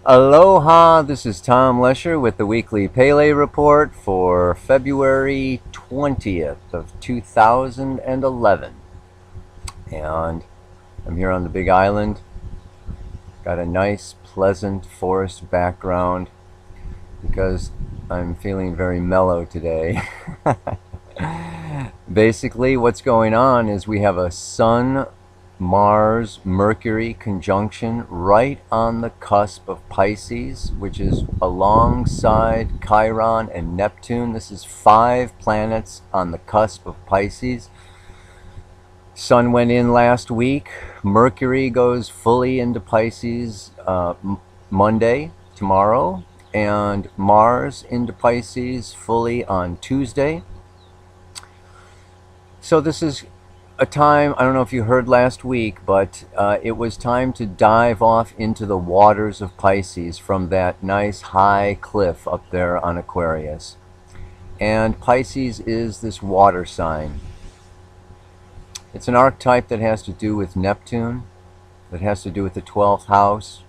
Aloha, this is Tom Lesher with the weekly Pele report for February 20th of 2011. And I'm here on the Big Island. Got a nice, pleasant forest background because I'm feeling very mellow today. Basically, what's going on is we have a Sun Mars Mercury conjunction right on the cusp of Pisces, which is alongside Chiron and Neptune. This is 5 planets on the cusp of Pisces. Sun went in last week. Mercury goes fully into Pisces Monday, tomorrow, and Mars into Pisces fully on Tuesday. So this is a time, I don't know if you heard last week, but it was time to dive off into the waters of Pisces from that nice high cliff up there on Aquarius. And Pisces is this water sign. It's an archetype that has to do with Neptune, that has to do with the 12th house.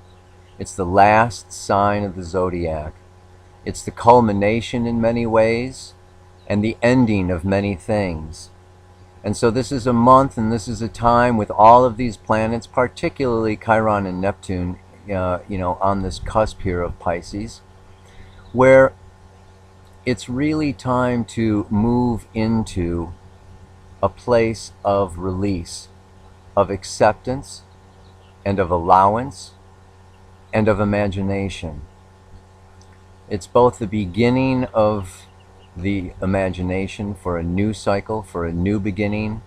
It's the last sign of the zodiac. It's the culmination in many ways and the ending of many things. And so this is a month, and this is a time with all of these planets, particularly Chiron and Neptune, on this cusp here of Pisces, where it's really time to move into a place of release, of acceptance, and of allowance, and of imagination. It's both the beginning of the imagination for a new cycle, for a new beginning,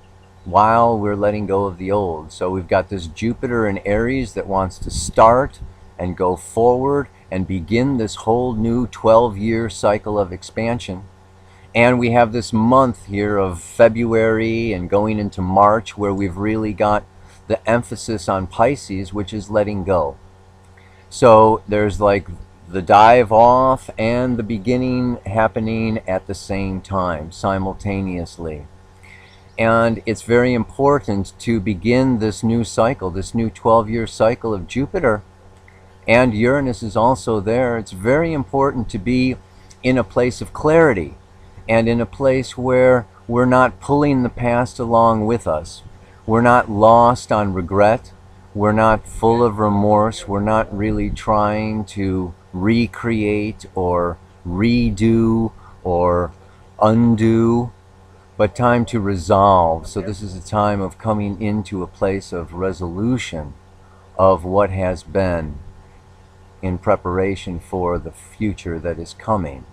while we're letting go of the old. So we've got this Jupiter in Aries that wants to start and go forward and begin this whole new 12-year cycle of expansion. And we have this month here of February and going into March where we've really got the emphasis on Pisces, which is letting go. So there's like the dive off and the beginning happening at the same time, simultaneously. And it's very important to begin this new cycle, this new 12-year cycle of Jupiter. And Uranus is also there. It's very important to be in a place of clarity and in a place where we're not pulling the past along with us. We're not lost on regret. We're not full of remorse. We're not really trying to recreate or redo or undo, but time to resolve. So this is a time of coming into a place of resolution of what has been in preparation for the future that is coming.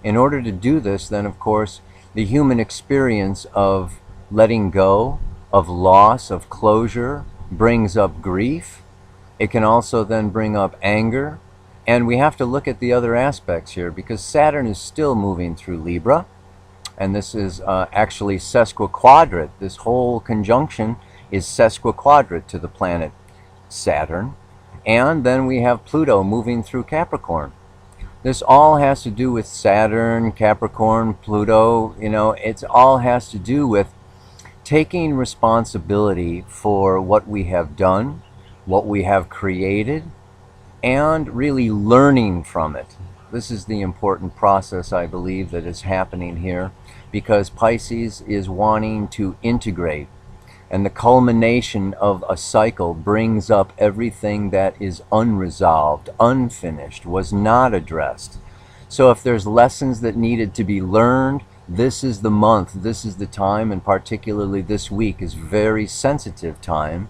In order to do this, then, of course, the human experience of letting go, of loss, of closure, brings up grief. It can also then bring up anger. And we have to look at the other aspects here, because Saturn is still moving through Libra. And this is actually sesquiquadrate. This whole conjunction is sesquiquadrate to the planet Saturn. And then we have Pluto moving through Capricorn. This all has to do with Saturn, Capricorn, Pluto. It all has to do with taking responsibility for what we have done, what we have created, and really learning from it. This is the important process, I believe, that is happening here, because Pisces is wanting to integrate, and the culmination of a cycle brings up everything that is unresolved, unfinished, was not addressed. So if there's lessons that needed to be learned, this is the month, this is the time, and particularly this week is very sensitive time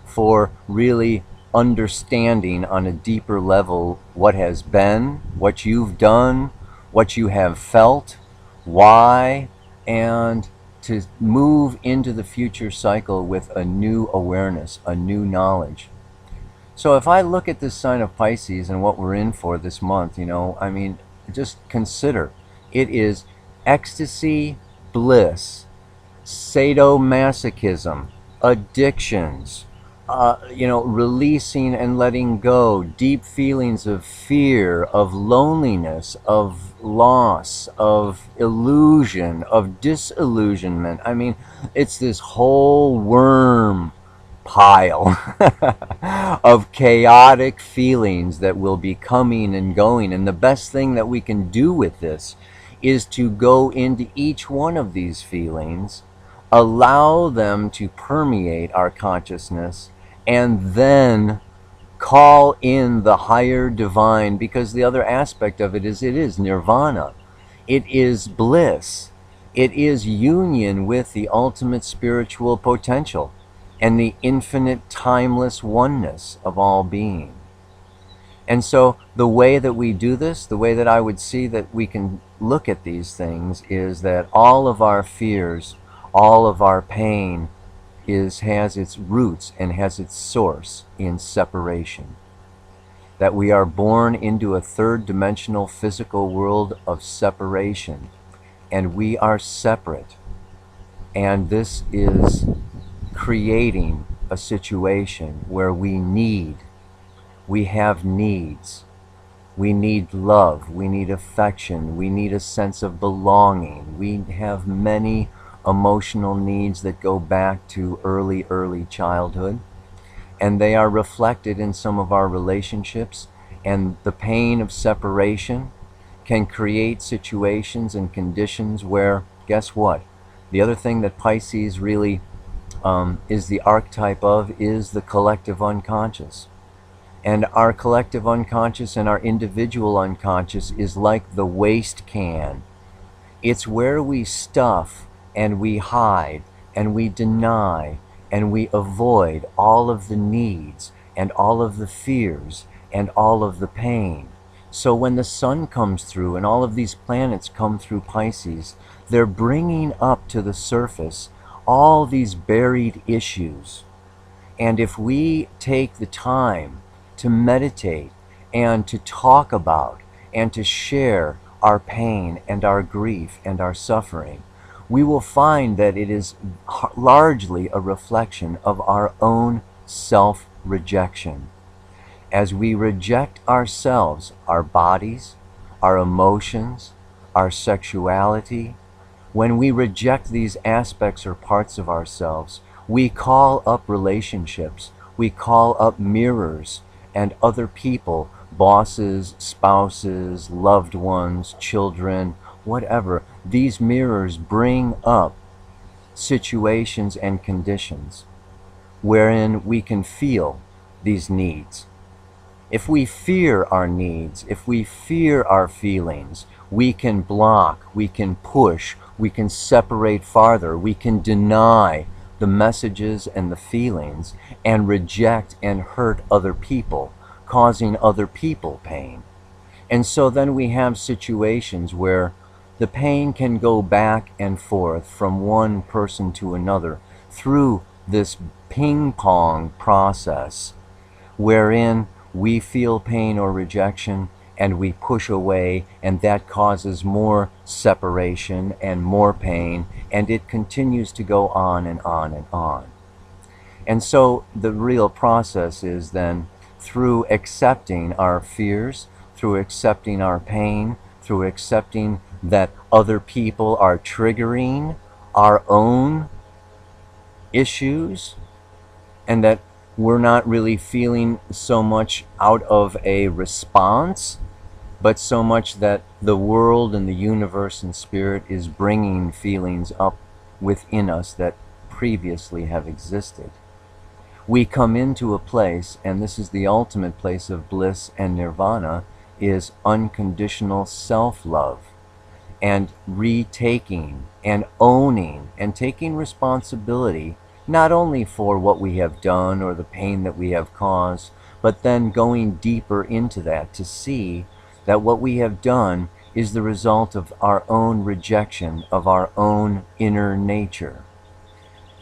for really understanding on a deeper level what has been, what you've done, what you have felt, why, and to move into the future cycle with a new awareness, a new knowledge. So if I look at this sign of Pisces and what we're in for this month, just consider it is ecstasy, bliss, sadomasochism, addictions, releasing and letting go, deep feelings of fear, of loneliness, of loss, of illusion, of disillusionment. It's this whole worm pile of chaotic feelings that will be coming and going. And the best thing that we can do with this is to go into each one of these feelings, allow them to permeate our consciousness, and then call in the higher divine, because the other aspect of it is nirvana. It is bliss. It is union with the ultimate spiritual potential and the infinite timeless oneness of all being. And so the way that we do this, the way that I would see that we can look at these things, is that all of our fears, all of our pain has its roots and has its source in separation. That we are born into a third dimensional physical world of separation, and we are separate. And this is creating a situation where we have needs. We need love, we need affection, we need a sense of belonging. We have many emotional needs that go back to early childhood, and they are reflected in some of our relationships. And the pain of separation can create situations and conditions where, guess what? The other thing that Pisces really is the archetype of is the collective unconscious. And our collective unconscious and our individual unconscious is like the waste can. It's where we stuff and we hide and we deny and we avoid all of the needs and all of the fears and all of the pain. So when the sun comes through and all of these planets come through Pisces, they're bringing up to the surface all these buried issues. And if we take the time to meditate and to talk about and to share our pain and our grief and our suffering, we will find that it is largely a reflection of our own self-rejection. As we reject ourselves, our bodies, our emotions, our sexuality, when we reject these aspects or parts of ourselves, we call up relationships, we call up mirrors and other people, bosses, spouses, loved ones, children, whatever. These mirrors bring up situations and conditions wherein we can feel these needs. If we fear our needs, if we fear our feelings, we can block, we can push, we can separate farther, we can deny the messages and the feelings and reject and hurt other people, causing other people pain. And so then we have situations where the pain can go back and forth from one person to another through this ping pong process wherein we feel pain or rejection and we push away, and that causes more separation and more pain, and it continues to go on and on and on. And so the real process is then through accepting our fears, through accepting our pain, through accepting that other people are triggering our own issues, and that we're not really feeling so much out of a response, but so much that the world and the universe and spirit is bringing feelings up within us that previously have existed. We come into a place, and this is the ultimate place of bliss and nirvana, is unconditional self-love, and retaking and owning and taking responsibility not only for what we have done or the pain that we have caused, but then going deeper into that to see that what we have done is the result of our own rejection of our own inner nature.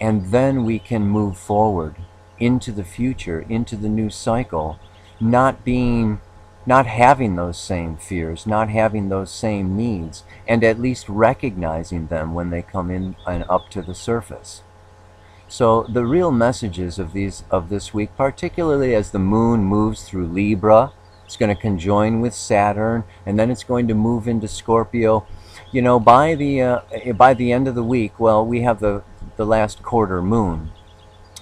And then we can move forward into the future, into the new cycle, not having those same fears, not having those same needs, and at least recognizing them when they come in and up to the surface. So the real messages of this week, particularly as the moon moves through Libra, it's going to conjoin with Saturn, and then it's going to move into Scorpio. You know, by the end of the week, well, we have the last quarter moon,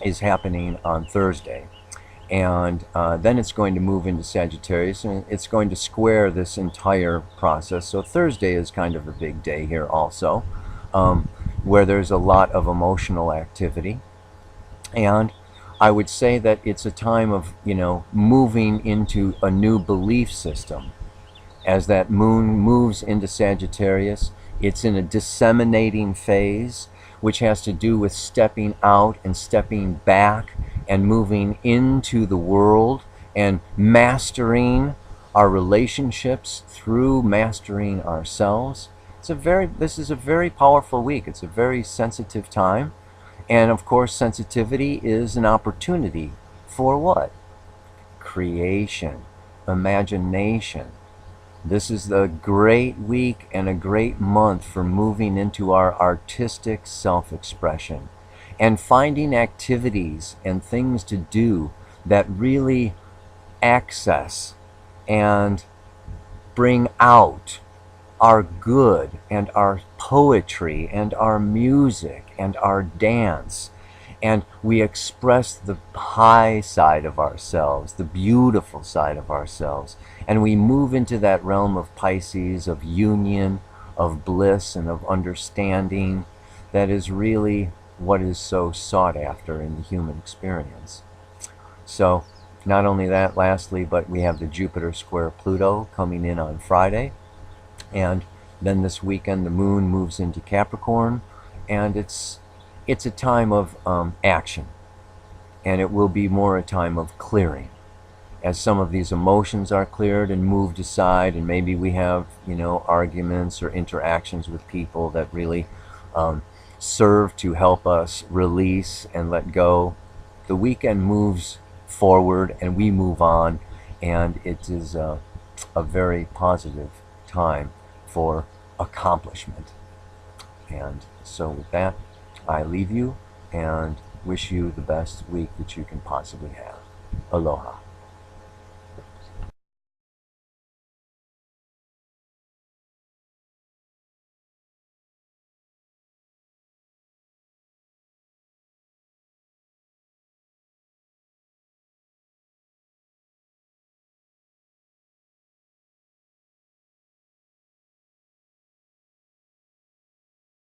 is happening on Thursday. And then it's going to move into Sagittarius, and it's going to square this entire process. So Thursday is kind of a big day here also, where there's a lot of emotional activity. And I would say that it's a time of, moving into a new belief system. As that moon moves into Sagittarius, it's in a disseminating phase, which has to do with stepping out and stepping back and moving into the world and mastering our relationships through mastering ourselves. This is a very powerful week. It's a very sensitive time. And of course, sensitivity is an opportunity for what? Creation, imagination. This is a great week and a great month for moving into our artistic self-expression and finding activities and things to do that really access and bring out our good and our poetry and our music and our dance. And we express the high side of ourselves, the beautiful side of ourselves. And we move into that realm of Pisces, of union, of bliss, and of understanding that is really what is so sought after in the human experience. So, not only that, lastly, but we have the Jupiter square Pluto coming in on Friday. And then this weekend the moon moves into Capricorn, and it's a time of action, and it will be more a time of clearing as some of these emotions are cleared and moved aside, and maybe we have arguments or interactions with people that really serve to help us release and let go. The weekend moves forward and we move on, and it is a very positive time for accomplishment. And so with that, I leave you and wish you the best week that you can possibly have. Aloha.